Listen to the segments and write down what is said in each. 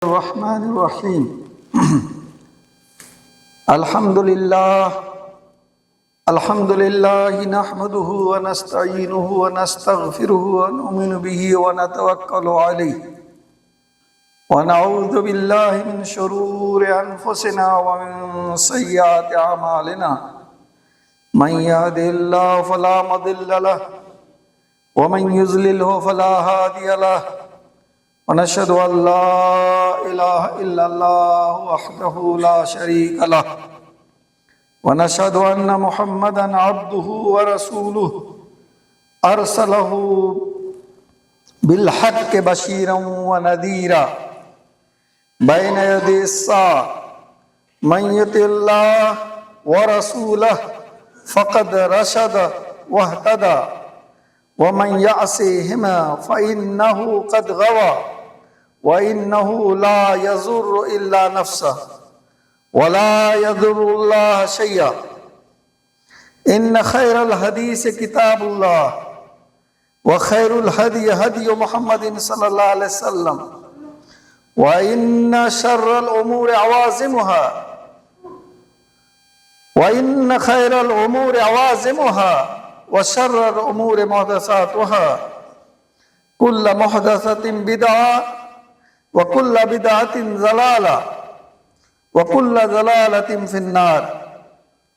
الرحمن الرحیم الحمد للہ نحمده ونستعینه ونستغفره ونؤمن به ونتوکل علیہ ونعوذ باللہ من شرور انفسنا ومن سیئات اعمالنا من يهده الله فلا مضل له ومن يضلله فلا هادي له ونشهد أن لا إله إلا الله وحده لا شريك له ونشهد أن محمدًا عبده ورسوله أرسله بالحق بشيرا ونذيرا بين يدي الساعة من يطع الله ورسوله فقد رشد واهتدى ومن يعصهما فإنه قد غوى وإنه لا يضر إلا نفسه ولا يضر الله شيئا إن خير الحديث كتاب الله وخير الهدي هدي محمد صلى الله عليه وسلم وإن شر الأمور عوازمها وإن خير الأمور عوازمها وشر الأمور محدثاتها كل محدثة بدعة وكل بدعة ضلالة وكل ضلالة في النار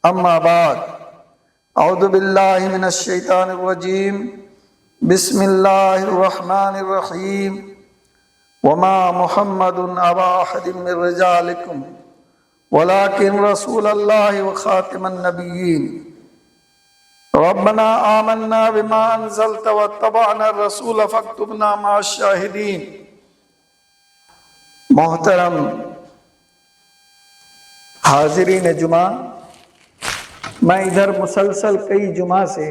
أما بعد أعوذ بالله من الشيطان الرجيم بسم الله الرحمن الرحيم وما محمد أبا أحد من رجالكم ولكن رسول الله وخاتم النبيين ربنا آمنا بما انزلت واتبعنا الرسول فاكتبنا مع الشاہدین۔ محترم حاضرین جمعہ، میں ادھر مسلسل کئی جمعہ سے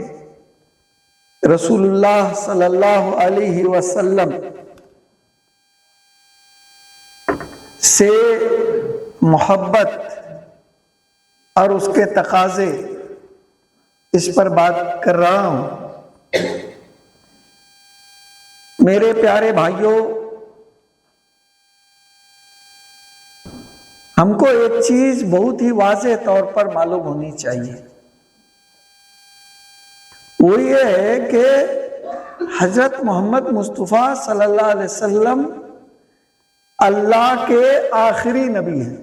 رسول اللہ صلی اللہ علیہ وسلم سے محبت اور اس کے تقاضے اس پر بات کر رہا ہوں۔ میرے پیارے بھائیوں، ہم کو ایک چیز بہت ہی واضح طور پر معلوم ہونی چاہیے، وہ یہ ہے کہ حضرت محمد مصطفیٰ صلی اللہ علیہ وسلم اللہ کے آخری نبی ہیں،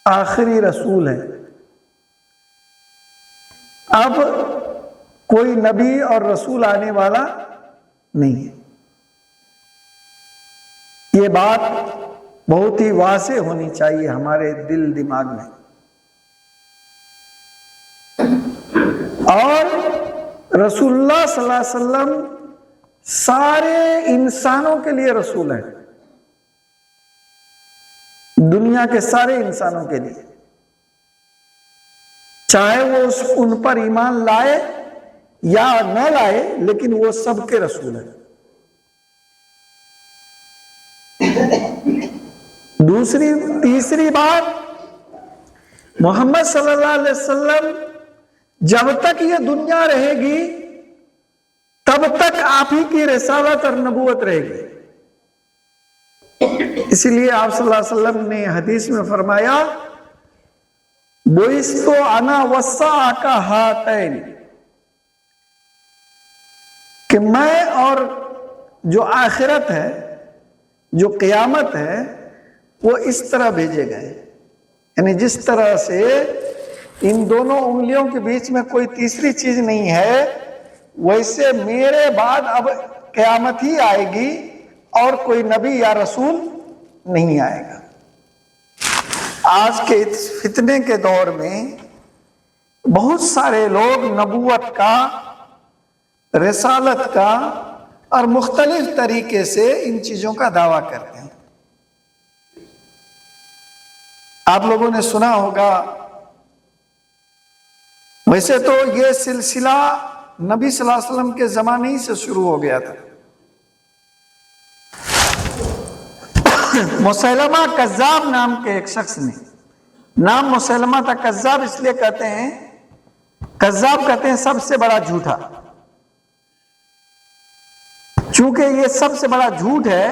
آخری رسول ہیں۔ اب کوئی نبی اور رسول آنے والا نہیں ہے۔ یہ بات بہت ہی واضح ہونی چاہیے ہمارے دل دماغ میں، اور رسول اللہ صلی اللہ علیہ وسلم سارے انسانوں کے لیے رسول ہیں، دنیا کے سارے انسانوں کے لیے، چاہے وہ ان پر ایمان لائے یا نہ لائے، لیکن وہ سب کے رسول ہیں۔ تیسری بات، محمد صلی اللہ علیہ وسلم جب تک یہ دنیا رہے گی تب تک آپ ہی کی رسالت اور نبوت رہے گی۔ اسی لیے آپ صلی اللہ علیہ وسلم نے حدیث میں فرمایا، بوئستو انا والساعة ہاتین، کہ میں اور جو آخرت ہے، جو قیامت ہے، وہ اس طرح بھیجے گئے، یعنی جس طرح سے ان دونوں انگلیوں کے بیچ میں کوئی تیسری چیز نہیں ہے، ویسے میرے بعد اب قیامت ہی آئے گی اور کوئی نبی یا رسول نہیں آئے گا۔ آج کے اس فتنے کے دور میں بہت سارے لوگ نبوت کا، رسالت کا اور مختلف طریقے سے ان چیزوں کا دعویٰ کرتے ہیں۔ آپ لوگوں نے سنا ہوگا، ویسے تو یہ سلسلہ نبی صلی اللہ علیہ وسلم کے زمانے ہی سے شروع ہو گیا تھا۔ مسیلمہ کذاب نام کے ایک شخص نے، نام مسیلمہ تھا، کذاب اس لیے کہتے ہیں، کذاب کہتے ہیں سب سے بڑا جھوٹا، چونکہ یہ سب سے بڑا جھوٹ ہے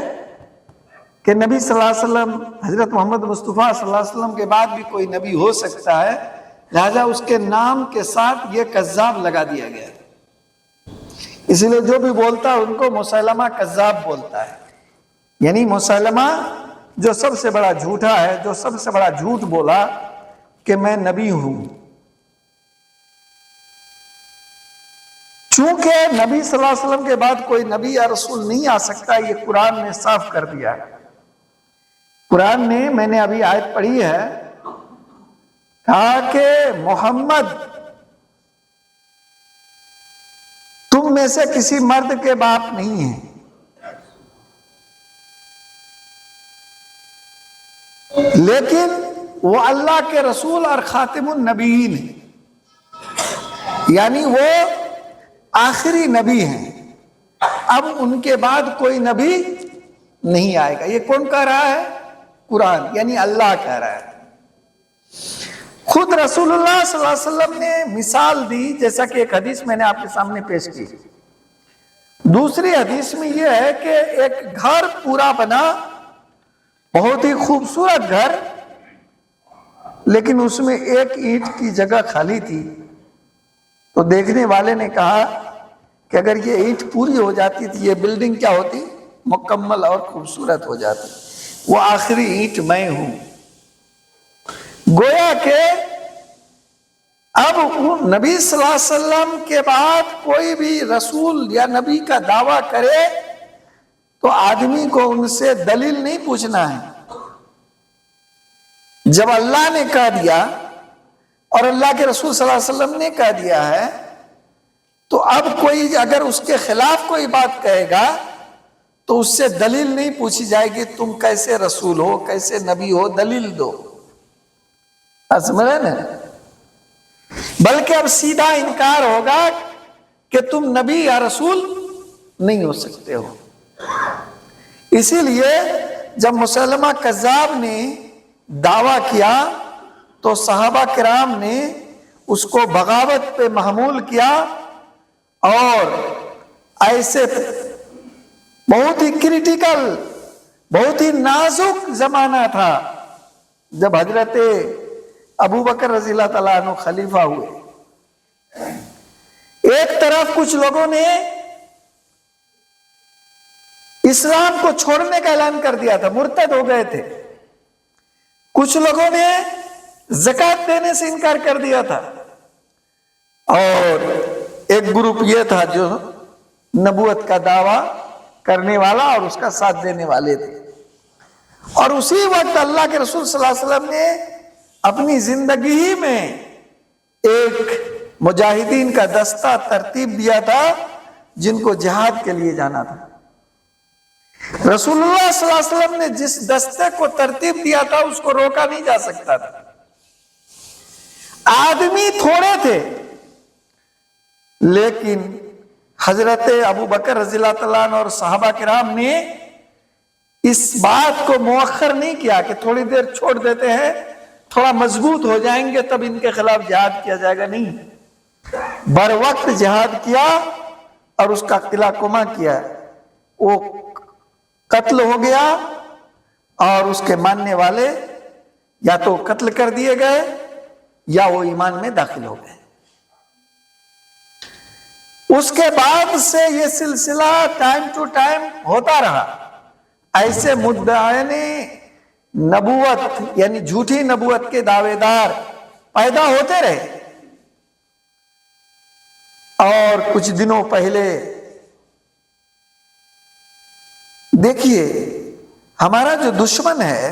کہ نبی صلی اللہ علیہ وسلم حضرت محمد مصطفیٰ صلی اللہ علیہ وسلم کے بعد بھی کوئی نبی ہو سکتا ہے، لہذا اس کے نام کے ساتھ یہ کذاب لگا دیا گیا، اس لیے جو بھی بولتا ہے ان کو مسیلمہ کذاب بولتا ہے، یعنی مسیلمہ جو سب سے بڑا جھوٹا ہے، جو سب سے بڑا جھوٹ بولا کہ میں نبی ہوں۔ چونکہ نبی صلی اللہ علیہ وسلم کے بعد کوئی نبی یا رسول نہیں آ سکتا، یہ قرآن نے صاف کر دیا ہے۔ قرآن نے، میں نے ابھی آیت پڑھی ہے، کہا کہ محمد تم میں سے کسی مرد کے باپ نہیں ہیں، لیکن وہ اللہ کے رسول اور خاتم النبیین ہیں، یعنی وہ آخری نبی ہیں، اب ان کے بعد کوئی نبی نہیں آئے گا۔ یہ کون کہہ رہا ہے؟ قرآن، یعنی اللہ کہہ رہا ہے۔ خود رسول اللہ صلی اللہ علیہ وسلم نے مثال دی، جیسا کہ ایک حدیث میں نے آپ کے سامنے پیش کی۔ دوسری حدیث میں یہ ہے کہ ایک گھر پورا بنا، بہت ہی خوبصورت گھر، لیکن اس میں ایک اینٹ کی جگہ خالی تھی، تو دیکھنے والے نے کہا کہ اگر یہ اینٹ پوری ہو جاتی تھی یہ بلڈنگ کیا ہوتی؟ مکمل اور خوبصورت ہو جاتی۔ وہ آخری اینٹ میں ہوں۔ گویا کہ اب نبی صلی اللہ علیہ وسلم کے بعد کوئی بھی رسول یا نبی کا دعویٰ کرے تو آدمی کو ان سے دلیل نہیں پوچھنا ہے۔ جب اللہ نے کہہ دیا اور اللہ کے رسول صلی اللہ علیہ وسلم نے کہہ دیا ہے تو اب کوئی اگر اس کے خلاف کوئی بات کہے گا تو اس سے دلیل نہیں پوچھی جائے گی، تم کیسے رسول ہو، کیسے نبی ہو، دلیل دو، سمجھ نا؟ بلکہ اب سیدھا انکار ہوگا کہ تم نبی یا رسول نہیں ہو سکتے ہو۔ اسی لیے جب مسیلمہ کذاب نے دعویٰ کیا تو صحابہ کرام نے اس کو بغاوت پہ محمول کیا، اور ایسے بہت ہی کریٹیکل، بہت ہی نازک زمانہ تھا جب حضرت ابو بکر رضی اللہ تعالیٰ عنہ خلیفہ ہوئے۔ ایک طرف کچھ لوگوں نے اسلام کو چھوڑنے کا اعلان کر دیا تھا، مرتد ہو گئے تھے، کچھ لوگوں نے زکوٰۃ دینے سے انکار کر دیا تھا، اور ایک گروپ یہ تھا جو نبوت کا دعویٰ کرنے والا اور اس کا ساتھ دینے والے تھے۔ اور اسی وقت اللہ کے رسول صلی اللہ علیہ وسلم نے اپنی زندگی ہی میں ایک مجاہدین کا دستہ ترتیب دیا تھا جن کو جہاد کے لیے جانا تھا۔ رسول اللہ صلی اللہ علیہ وسلم نے جس دستے کو ترتیب دیا تھا اس کو روکا نہیں جا سکتا تھا۔ آدمی تھوڑے تھے، لیکن حضرت ابو بکر رضی اللہ تعالیٰ عنہ اور صحابہ کرام نے اس بات کو مؤخر نہیں کیا کہ تھوڑی دیر چھوڑ دیتے ہیں، تھوڑا مضبوط ہو جائیں گے تب ان کے خلاف جہاد کیا جائے گا، نہیں، بر وقت جہاد کیا اور اس کا قلعہ کما کیا۔ وہ قتل ہو گیا اور اس کے ماننے والے یا تو قتل کر دیے گئے یا وہ ایمان میں داخل ہو گئے۔ اس کے بعد سے یہ سلسلہ ٹائم ٹو ٹائم ہوتا رہا، ایسے مدعین نبوت یعنی جھوٹی نبوت کے دعوے دار پیدا ہوتے رہے۔ اور کچھ دنوں پہلے دیکھیے، ہمارا جو دشمن ہے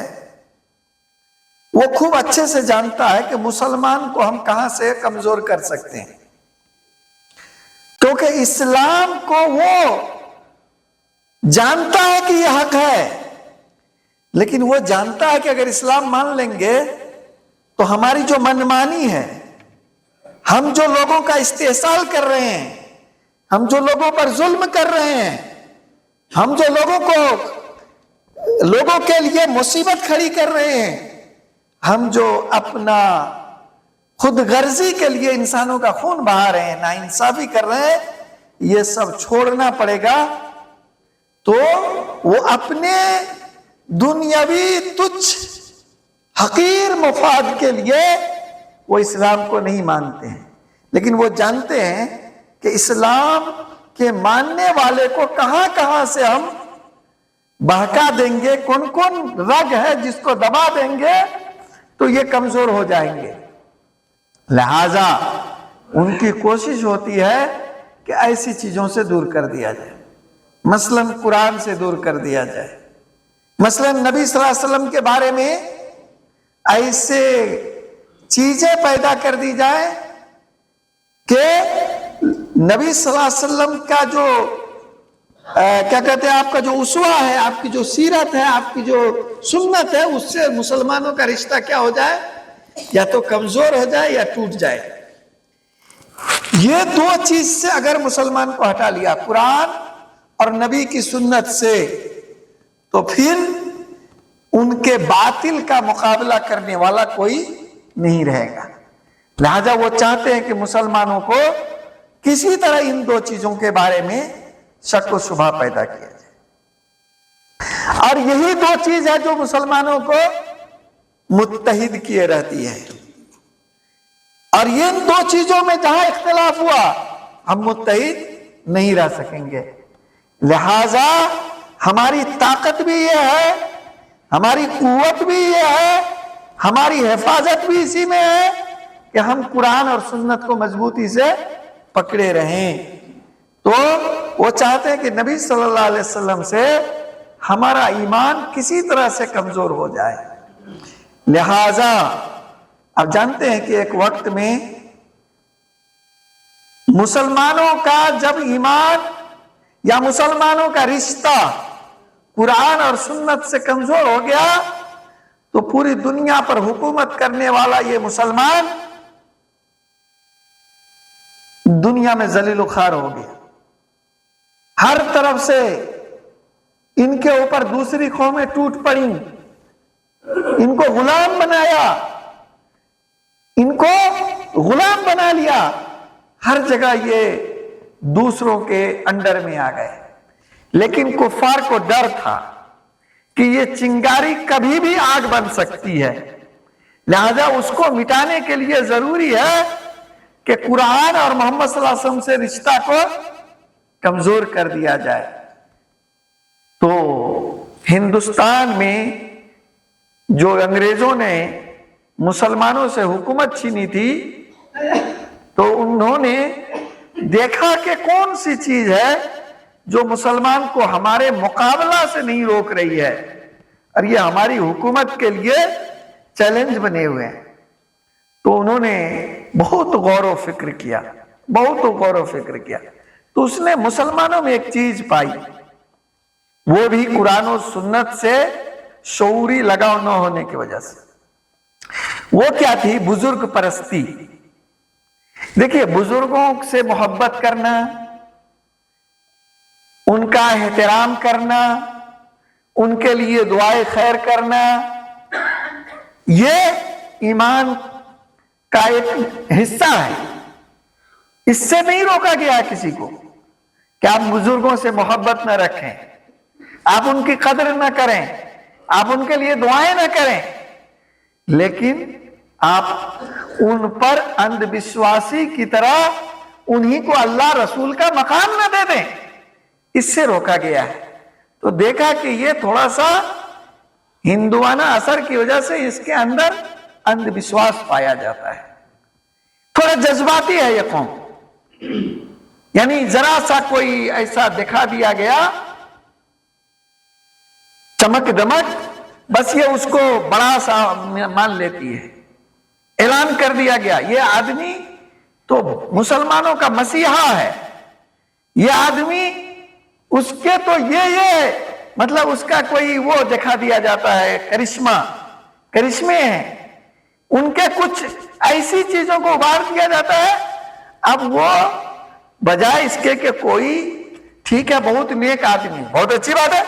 وہ خوب اچھے سے جانتا ہے کہ مسلمان کو ہم کہاں سے کمزور کر سکتے ہیں، کیونکہ اسلام کو وہ جانتا ہے کہ یہ حق ہے، لیکن وہ جانتا ہے کہ اگر اسلام مان لیں گے تو ہماری جو منمانی ہے، ہم جو لوگوں کا استحصال کر رہے ہیں، ہم جو لوگوں پر ظلم کر رہے ہیں، ہم جو لوگوں کے لیے مصیبت کھڑی کر رہے ہیں، ہم جو اپنا خود غرضی کے لیے انسانوں کا خون بہا رہے ہیں، ناانصافی کر رہے ہیں، یہ سب چھوڑنا پڑے گا۔ تو وہ اپنے دنیاوی تچھ حقیر مفاد کے لیے وہ اسلام کو نہیں مانتے ہیں، لیکن وہ جانتے ہیں کہ اسلام کے ماننے والے کو کہاں کہاں سے ہم بہکا دیں گے، کون کون رگ ہے جس کو دبا دیں گے تو یہ کمزور ہو جائیں گے. لہذا ان کی کوشش ہوتی ہے کہ ایسی چیزوں سے دور کر دیا جائے، مثلا قرآن سے دور کر دیا جائے، مثلا نبی صلی اللہ علیہ وسلم کے بارے میں ایسے چیزیں پیدا کر دی جائیں کہ نبی صلی اللہ علیہ وسلم کا جو کیا کہتے ہیں آپ کا جو اسوہ ہے، آپ کی جو سیرت ہے، آپ کی جو سنت ہے، اس سے مسلمانوں کا رشتہ کیا ہو جائے، یا تو کمزور ہو جائے یا ٹوٹ جائے. یہ دو چیز سے اگر مسلمان کو ہٹا لیا، قرآن اور نبی کی سنت سے، تو پھر ان کے باطل کا مقابلہ کرنے والا کوئی نہیں رہے گا. لہذا وہ چاہتے ہیں کہ مسلمانوں کو کسی طرح ان دو چیزوں کے بارے میں شک و شبہ پیدا کیا جائے، اور یہی دو چیز ہے جو مسلمانوں کو متحد کیے رہتی ہے. اور یہ دو چیزوں میں جہاں اختلاف ہوا ہم متحد نہیں رہ سکیں گے. لہذا ہماری طاقت بھی یہ ہے، ہماری قوت بھی یہ ہے، ہماری حفاظت بھی اسی میں ہے کہ ہم قرآن اور سنت کو مضبوطی سے پکڑے رہیں. تو وہ چاہتے ہیں کہ نبی صلی اللہ علیہ وسلم سے ہمارا ایمان کسی طرح سے کمزور ہو جائے. لہذا اب جانتے ہیں کہ ایک وقت میں مسلمانوں کا جب ایمان یا مسلمانوں کا رشتہ قرآن اور سنت سے کمزور ہو گیا تو پوری دنیا پر حکومت کرنے والا یہ مسلمان دنیا میں ذلیل و خوار ہو گیا. ہر طرف سے ان کے اوپر دوسری قومیں ٹوٹ پڑیں، ان کو غلام بنایا، ان کو غلام بنا لیا، ہر جگہ یہ دوسروں کے انڈر میں آ گئے. لیکن کفار کو ڈر تھا کہ یہ چنگاری کبھی بھی آگ بن سکتی ہے، لہذا اس کو مٹانے کے لیے ضروری ہے کہ قرآن اور محمد صلی اللہ علیہ وسلم سے رشتہ کو کمزور کر دیا جائے. تو ہندوستان میں جو انگریزوں نے مسلمانوں سے حکومت چھینی تھی تو انہوں نے دیکھا کہ کون سی چیز ہے جو مسلمان کو ہمارے مقابلہ سے نہیں روک رہی ہے اور یہ ہماری حکومت کے لیے چیلنج بنے ہوئے ہیں. تو انہوں نے بہت غور و فکر کیا، بہت غور و فکر کیا، تو اس نے مسلمانوں میں ایک چیز پائی، وہ بھی قرآن و سنت سے شعوری لگاؤ نہ ہونے کی وجہ سے. وہ کیا تھی؟ بزرگ پرستی. دیکھیے، بزرگوں سے محبت کرنا، ان کا احترام کرنا، ان کے لیے دعائے خیر کرنا، یہ ایمان کا ایک حصہ ہے. اس سے نہیں روکا گیا کسی کو کہ آپ بزرگوں سے محبت نہ رکھیں، آپ ان کی قدر نہ کریں، آپ ان کے لیے دعائیں نہ کریں، لیکن آپ ان پر اندھ وشواسی کی طرح انہی کو اللہ رسول کا مقام نہ دے دیں. اس سے روکا گیا ہے. تو دیکھا کہ یہ تھوڑا سا ہندوانہ اثر کی وجہ سے اس کے اندر اندھ وشواس پایا جاتا ہے، تھوڑا جذباتی ہے یہ قوم. یعنی ذرا سا کوئی ایسا دکھا دیا گیا چمک دمک، بس یہ اس کو بڑا سا مان لیتی ہے. اعلان کر دیا گیا یہ آدمی تو مسلمانوں کا مسیحا ہے، یہ آدمی اس کے تو یہ مطلب اس کا کوئی وہ دکھا دیا جاتا ہے، کرشمے ہیں ان کے، کچھ ایسی چیزوں کو ابھار دیا جاتا ہے. اب وہ بجائے اس کے کہ کوئی ٹھیک ہے بہت نیک آدمی، بہت اچھی بات ہے،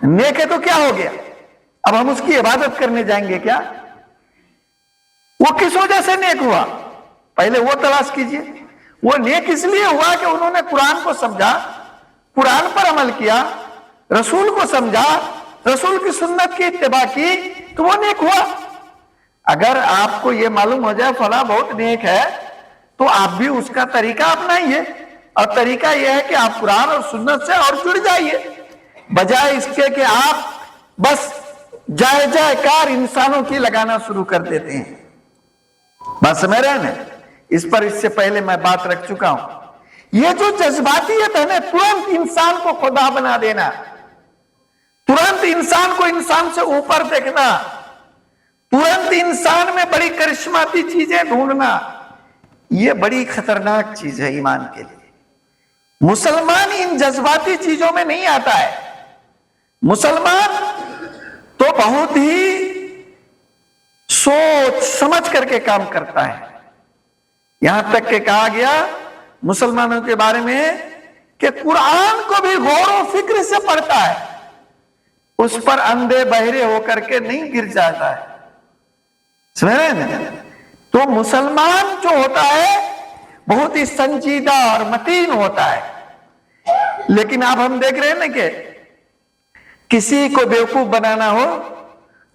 نیک ہے تو کیا ہو گیا، اب ہم اس کی عبادت کرنے جائیں گے کیا؟ وہ کس وجہ سے نیک ہوا پہلے وہ تلاش کیجئے. وہ نیک اس لیے ہوا کہ انہوں نے قرآن کو سمجھا، قرآن پر عمل کیا، رسول کو سمجھا، رسول کی سنت کی اتباع کی تو وہ نیک ہوا. اگر آپ کو یہ معلوم ہو جائے فلاں بہت نیک ہے تو آپ بھی اس کا طریقہ اپنائیے, اور طریقہ یہ ہے کہ آپ قرآن اور سنت سے اور جڑ جائیے, بجائے اس کے کہ آپ بس جائے جائے کار انسانوں کی لگانا شروع کر دیتے ہیں. بات سمجھ رہے ہیں نا؟ اس پر اس سے پہلے میں بات رکھ چکا ہوں. یہ جو جذباتیت ہے نا, ترنت انسان کو خدا بنا دینا, ترنت انسان کو انسان سے اوپر دیکھنا, ترنت انسان میں بڑی کرشماتی چیزیں ڈھونڈنا, یہ بڑی خطرناک چیز ہے ایمان کے لیے. مسلمان ان جذباتی چیزوں میں نہیں آتا ہے. مسلمان تو بہت ہی سوچ سمجھ کر کے کام کرتا ہے. یہاں تک کہ کہا گیا مسلمانوں کے بارے میں کہ قرآن کو بھی غور و فکر سے پڑھتا ہے, اس پر اندھے بہرے ہو کر کے نہیں گر جاتا ہے. سمجھ رہے ہیں؟ تو مسلمان جو ہوتا ہے بہت ہی سنجیدہ اور متین ہوتا ہے. لیکن اب ہم دیکھ رہے ہیں نا کہ کسی کو بیوقوف بنانا ہو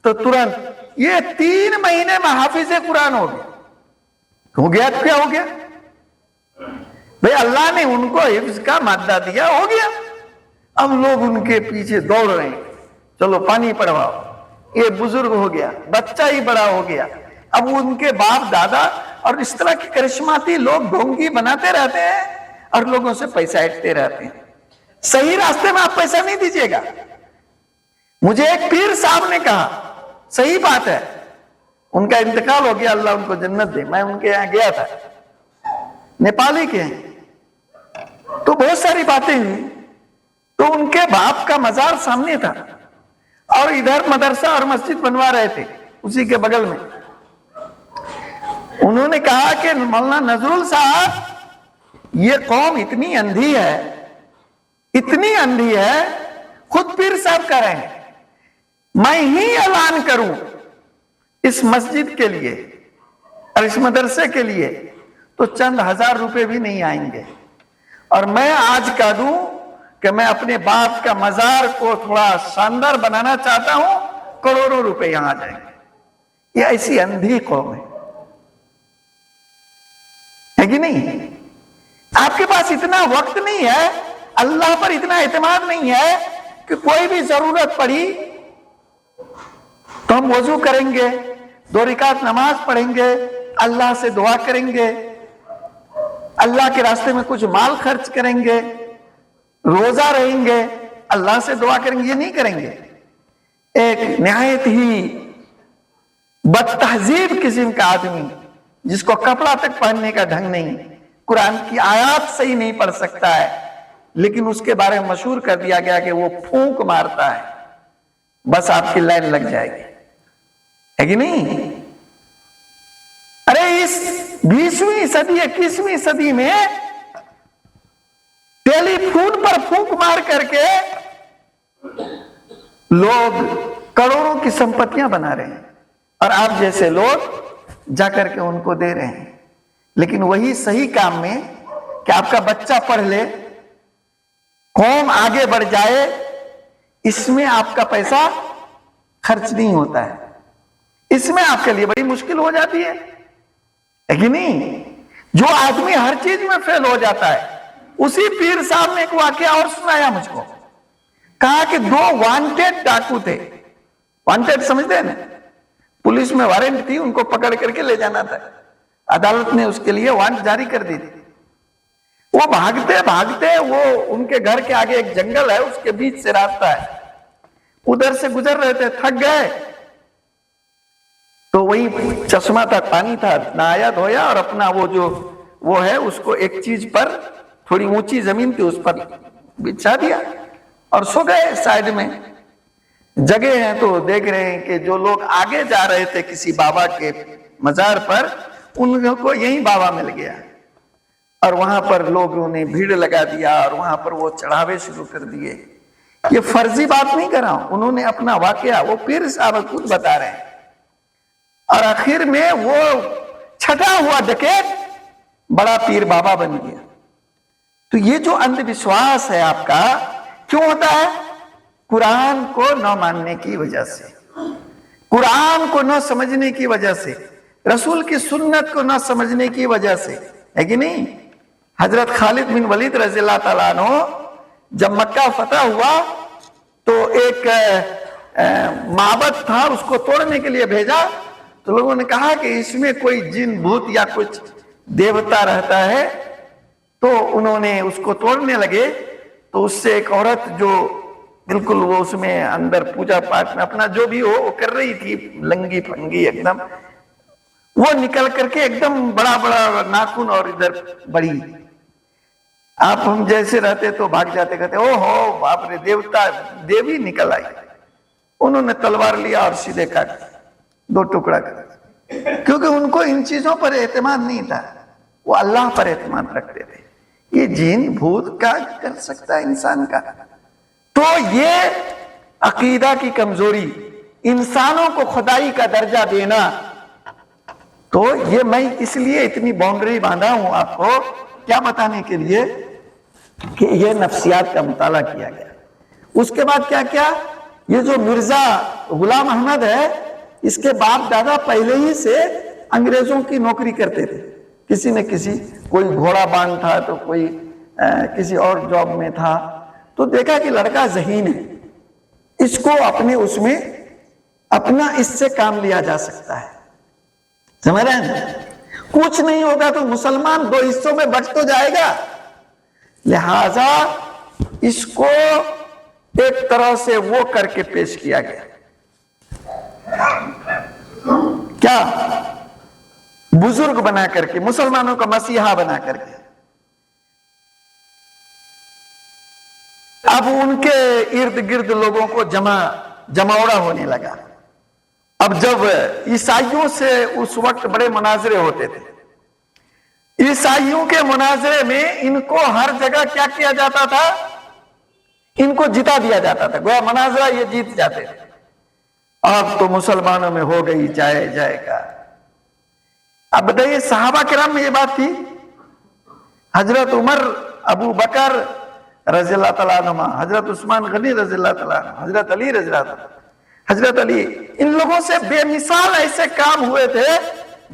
تو ترنت یہ 3 مہینے میں حافظ قرآن ہو گیا تو کیا ہو گیا بھئی, اللہ نے ان کو حفظ کا مادہ دیا, ہو گیا. اب لوگ ان کے پیچھے دوڑ رہے ہیں, چلو پانی پڑھواؤ, یہ بزرگ ہو گیا, بچہ ہی بڑا ہو گیا, اب ان کے باپ دادا اور اس طرح کی کرشماتی لوگ ڈھونگی بناتے رہتے ہیں اور لوگوں سے پیسہ ہٹتے رہتے ہیں. صحیح راستے میں آپ پیسہ نہیں دیجیے گا. مجھے ایک پیر صاحب نے کہا, صحیح بات ہے, ان کا انتقال ہو گیا, اللہ ان کو جنت دے, میں ان کے یہاں گیا تھا, نیپالی کے ہیں, تو بہت ساری باتیں ہوئی. تو ان کے باپ کا مزار سامنے تھا اور ادھر مدرسہ اور مسجد بنوا رہے تھے اسی کے بغل میں. انہوں نے کہا کہ مولانا نذرل صاحب, یہ قوم اتنی اندھی ہے, اتنی اندھی ہے, خود پیر صاحب کہہ رہے ہیں میں ہی اعلان کروں اس مسجد کے لیے اور اس مدرسے کے لیے تو چند ہزار روپے بھی نہیں آئیں گے, اور میں آج کہہ دوں کہ میں اپنے باپ کا مزار کو تھوڑا شاندار بنانا چاہتا ہوں, کروڑوں روپے یہاں آ جائیں گے. یہ ایسی اندھی قوم ہے کہ نہیں؟ آپ کے پاس اتنا وقت نہیں ہے, اللہ پر اتنا اعتماد نہیں ہے کہ کوئی بھی ضرورت پڑی تو ہم وضو کریں گے, 2 رکعت نماز پڑھیں گے, اللہ سے دعا کریں گے, اللہ کے راستے میں کچھ مال خرچ کریں گے, روزہ رہیں گے, اللہ سے دعا کریں گے. یہ نہیں کریں گے. ایک نہایت ہی بد تہذیب قسم کا آدمی جس کو کپڑا تک پہننے کا ڈھنگ نہیں, قرآن کی آیات صحیح نہیں پڑھ سکتا ہے, لیکن اس کے بارے میں مشہور کر دیا گیا کہ وہ پھونک مارتا ہے, بس آپ کی لائن لگ جائے گی, ہے کہ نہیں؟ ارے اس 20ویں صدی 21ویں صدی میں ٹیلی فون پر پھونک مار کر کے لوگ کروڑوں کی سمپتیاں بنا رہے ہیں, اور آپ جیسے لوگ جا کر کے ان کو دے رہے ہیں. لیکن وہی صحیح کام میں کہ آپ کا بچہ پڑھ لے, قوم آگے بڑھ جائے, اس میں آپ کا پیسہ خرچ نہیں ہوتا ہے, اس میں آپ کے لیے بڑی مشکل ہو جاتی ہے کہ نہیں؟ جو آدمی ہر چیز میں فیل ہو جاتا ہے. اسی پیر صاحب نے ایک واقعہ اور سنایا مجھ کو, کہا کہ 2 وانٹیڈ ڈاکو تھے. وانٹیڈ سمجھتے ہیں نا, پولیس میں وارنٹ تھی, ان کو پکڑ کر کے لے جانا تھا, عدالت نے اس کے لیے وارنٹ جاری کر دی تھی. وہ بھاگتے بھاگتے, وہ ان کے گھر کے آگے ایک جنگل ہے, اس کے بیچ سے راستہ ہے, ادھر سے گزر رہے تھے, تھک گئے, تو وہی چشمہ تھا, پانی تھا, نہایا دھویا اور اپنا وہ ہے اس کو ایک چیز پر, تھوڑی اونچی زمین تھی اس پر بچھا دیا اور سو گئے. سائیڈ میں جگہ ہیں تو دیکھ رہے ہیں کہ جو لوگ آگے جا رہے تھے کسی بابا کے مزار پر, ان کو یہی بابا مل گیا, اور وہاں پر لوگوں نے بھیڑ لگا دیا اور وہاں پر وہ چڑھاوے شروع کر دیے. یہ فرضی بات نہیں کر رہا ہوں, انہوں نے اپنا واقعہ وہ پیر صاحب خود بتا رہے ہیں, اور آخر میں وہ چھٹا ہوا ڈکیت بڑا پیر بابا بن گیا. تو یہ جو اندھ وشواس ہے آپ کا کیوں ہوتا ہے؟ قرآن کو نہ ماننے کی وجہ سے، قرآن کو نہ سمجھنے کی وجہ سے، رسول کی سنت کو نہ سمجھنے کی وجہ سے، ہے کہ نہیں؟ حضرت خالد بن ولید رضی اللہ تعالیٰ عنہ جب مکہ فتح ہوا تو ایک معبد تھا، اس کو توڑنے کے لیے بھیجا تو لوگوں نے کہا کہ اس میں کوئی جن بھوت یا کچھ دیوتا رہتا ہے، تو انہوں نے اس کو توڑنے لگے تو اس سے ایک عورت جو بالکل وہ اس میں اندر پوجا پاٹ میں اپنا جو بھی ہو وہ کر رہی تھی، لنگی پھنگی ایک دم، وہ نکل کر کے ایک دم بڑا بڑا ناخن اور ادھر بڑی، آپ ہم جیسے رہتے تو بھاگ جاتے، کہتے او ہو باپ رے دیوتا دیوی نکل آئی۔ انہوں نے تلوار لیا اور سیدھے کاٹ دو ٹکڑا کر، کیونکہ ان کو ان چیزوں پر اعتماد نہیں تھا، وہ اللہ پر اعتماد رکھتے تھے۔ یہ جن بھوت کا کر سکتا ہے انسان کا؟ تو یہ عقیدہ کی کمزوری، انسانوں کو خدائی کا درجہ دینا، تو یہ میں اس لیے اتنی باؤنڈری باندھا ہوں آپ کو کیا بتانے کے لیے کہ یہ نفسیات کا مطالعہ کیا گیا۔ اس کے بعد کیا کیا، یہ جو مرزا غلام احمد ہے، اس کے باپ دادا پہلے ہی سے انگریزوں کی نوکری کرتے تھے، کسی نہ کسی، کوئی گھوڑا بان تھا تو کوئی کسی اور جاب میں تھا، تو دیکھا کہ لڑکا ذہین ہے، اس کو اپنے اس میں اپنا اس سے کام لیا جا سکتا ہے، سمجھ رہے ہیں؟ کچھ نہیں ہوگا تو مسلمان دو حصوں میں بٹ تو جائے گا، لہذا اس کو ایک طرح سے وہ کر کے پیش کیا گیا، کیا بزرگ بنا کر کے، مسلمانوں کا مسیحا بنا کر کے۔ اب ان کے ارد گرد لوگوں کو جماوڑا ہونے لگا۔ اب جب عیسائیوں سے اس وقت بڑے مناظرے ہوتے تھے، عیسائیوں کے مناظرے میں ان کو ہر جگہ کیا کیا جاتا تھا، ان کو جتا دیا جاتا تھا، گویا مناظرہ یہ جیت جاتے تھے۔ اب تو مسلمانوں میں ہو گئی جائے جائے گا۔ اب بتائیے صحابہ کرام میں یہ بات تھی؟ حضرت عمر، ابو بکر رضی اللہ تعالیٰ عنہ، حضرت عثمان غنی رضی اللہ تعالیٰ عنہ، حضرت علی رضی اللہ تعالیٰ عنہ، حضرت علی، ان لوگوں سے بے مثال ایسے کام ہوئے تھے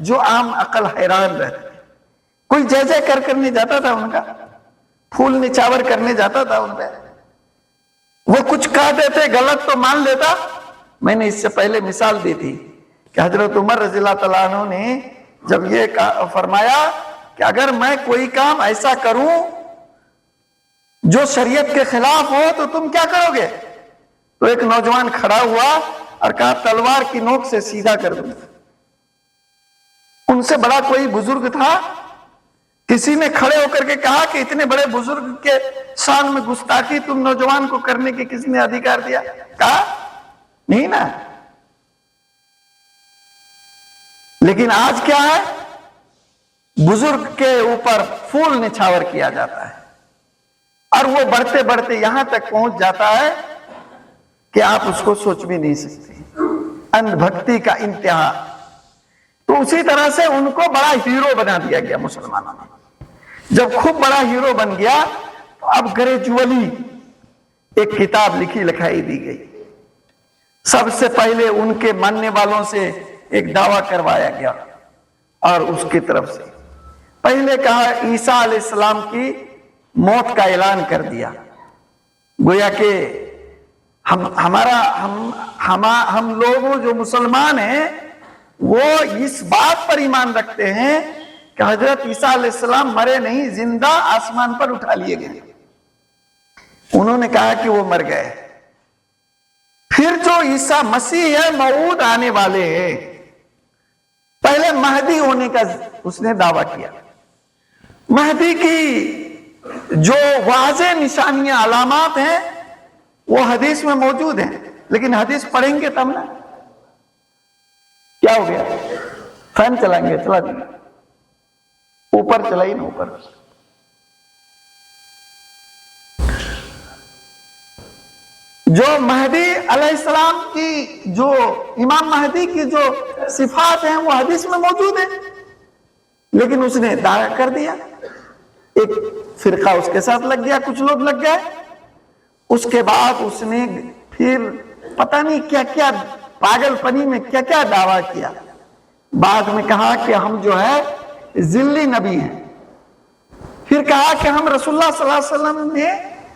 جو عام عقل حیران رہتے تھے۔ کوئی جے جے کرنے جاتا تھا ان کا، پھول نچاور کرنے جاتا تھا ان پہ، وہ کچھ کہہ دیتے غلط تو مان لیتا۔ میں نے اس سے پہلے مثال دی تھی کہ حضرت عمر رضی اللہ تعالیٰ عنہ نے جب یہ فرمایا کہ اگر میں کوئی کام ایسا کروں جو شریعت کے خلاف ہو تو تم کیا کرو گے؟ تو ایک نوجوان کھڑا ہوا اور کہا تلوار کی نوک سے سیدھا کر دوں۔ ان سے بڑا کوئی بزرگ تھا، کسی نے کھڑے ہو کر کے کہا کہ اتنے بڑے بزرگ کے شان میں گستاخی تم نوجوان کو کرنے کی کس نے ادھیکار دیا؟ کہا نہیں نا۔ لیکن آج کیا ہے، بزرگ کے اوپر پھول نچھاور کیا جاتا ہے، اور وہ بڑھتے بڑھتے یہاں تک پہنچ جاتا ہے کہ آپ اس کو سوچ بھی نہیں سکتے، اندھ بھکتی کا انتہا۔ تو اسی طرح سے ان کو بڑا ہیرو بنا دیا گیا مسلمانوں نے۔ جب خوب بڑا ہیرو بن گیا تو اب گریجولی ایک کتاب لکھی لکھائی دی گئی، سب سے پہلے ان کے ماننے والوں سے ایک دعویٰ کروایا گیا، اور اس کی طرف سے پہلے کہا عیسیٰ علیہ السلام کی موت کا اعلان کر دیا، گویا کہ ہم لوگوں جو مسلمان ہیں وہ اس بات پر ایمان رکھتے ہیں کہ حضرت عیسیٰ علیہ السلام مرے نہیں، زندہ آسمان پر اٹھا لیے گئے۔ انہوں نے کہا کہ وہ مر گئے۔ پھر جو عیسیٰ مسیح ہے موعود آنے والے ہیں، پہلے مہدی ہونے کا اس نے دعویٰ کیا۔ مہدی کی جو واضح نشانیاں علامات ہیں وہ حدیث میں موجود ہیں، لیکن حدیث پڑھیں گے تب نا۔ کیا ہو گیا؟ فین چلائیں گے، چلا دیں گے، اوپر چلائی نا، اوپر۔ جو مہدی علیہ السلام کی، جو امام مہدی کی جو صفات ہیں وہ حدیث میں موجود ہیں، لیکن اس نے دعویٰ کر دیا۔ ایک فرقہ اس کے ساتھ لگ گیا، کچھ لوگ لگ گئے۔ اس کے بعد اس نے پھر پتہ نہیں کیا کیا پاگل پنی میں کیا کیا دعویٰ کیا. بعد میں کہا کہ ہم جو ہے ذلی نبی ہیں. پھر کہا کہ ہم رسول اللہ صلی اللہ علیہ وسلم نے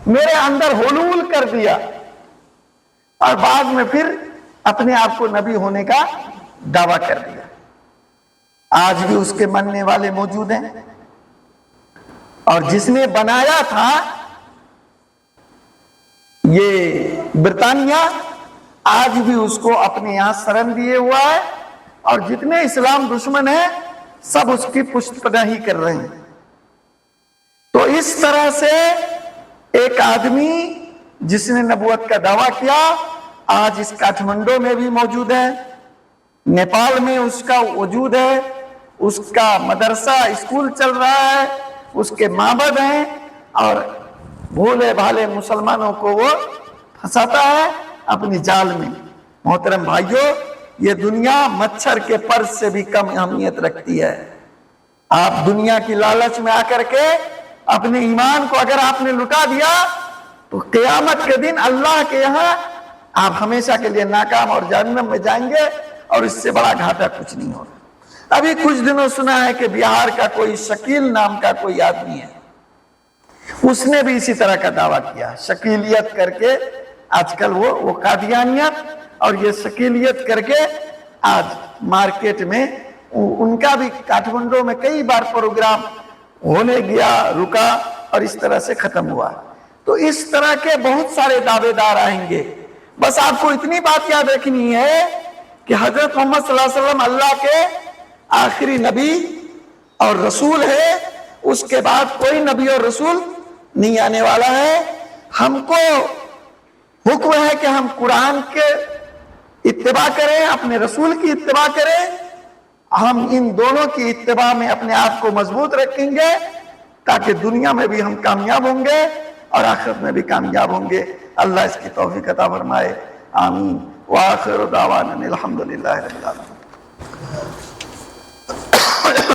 میرے اندر حلول کر دیا. اور بعد میں پھر اپنے آپ کو نبی ہونے کا دعویٰ کر دیا. آج بھی اس کے ماننے والے موجود ہیں. اور جس نے بنایا تھا یہ برطانیہ، آج بھی اس کو اپنے یہاں شرن دیے ہوا ہے. اور جتنے اسلام دشمن ہیں سب اس کی پشت پناہی کر رہے ہیں. تو اس طرح سے ایک آدمی جس نے نبوت کا دعویٰ کیا آج اس کاٹھمنڈو میں بھی موجود ہے، نیپال میں اس کا وجود ہے، اس کا مدرسہ اسکول چل رہا ہے، اس کے معبد ہیں، اور بھولے بھالے مسلمانوں کو وہ پھنساتا ہے اپنی جال میں. محترم بھائیوں، یہ دنیا مچھر کے پر سے بھی کم اہمیت رکھتی ہے. آپ دنیا کی لالچ میں آ کر کے اپنے ایمان کو اگر آپ نے لٹا دیا تو قیامت کے دن اللہ کے یہاں آپ ہمیشہ کے لیے ناکام اور جہنم میں جائیں گے، اور اس سے بڑا گھاٹا کچھ نہیں ہوگا. ابھی کچھ دنوں سنا ہے کہ بہار کا کوئی شکیل نام کا کوئی آدمی ہے، اس نے بھی اسی طرح کا دعویٰ کیا شکیلیت کر کے. آج کل وہ قادیانیت اور یہ شکیلیت کر کے آج مارکیٹ میں ان کا بھی کاٹھمنڈو میں کئی بار پروگرام ہونے گیا، رکا اور اس طرح سے ختم ہوا. تو اس طرح کے بہت سارے دعوے دار آئیں گے. بس آپ کو اتنی بات یاد رکھنی ہے کہ حضرت محمد صلی اللہ علیہ وسلم اللہ کے آخری نبی اور رسول ہے. اس کے بعد کوئی نبی اور رسول نہیں آنے والا ہے. ہم کو حکم ہے کہ ہم قرآن کے اتباع کریں، اپنے رسول کی اتباع کریں. ہم ان دونوں کی اتباع میں اپنے آپ کو مضبوط رکھیں گے تاکہ دنیا میں بھی ہم کامیاب ہوں گے اور آخرت میں بھی کامیاب ہوں گے. اللہ اس کی توفیق عطا فرمائے. آمین. وآخر دعوانا الحمدللہ رب العالمین.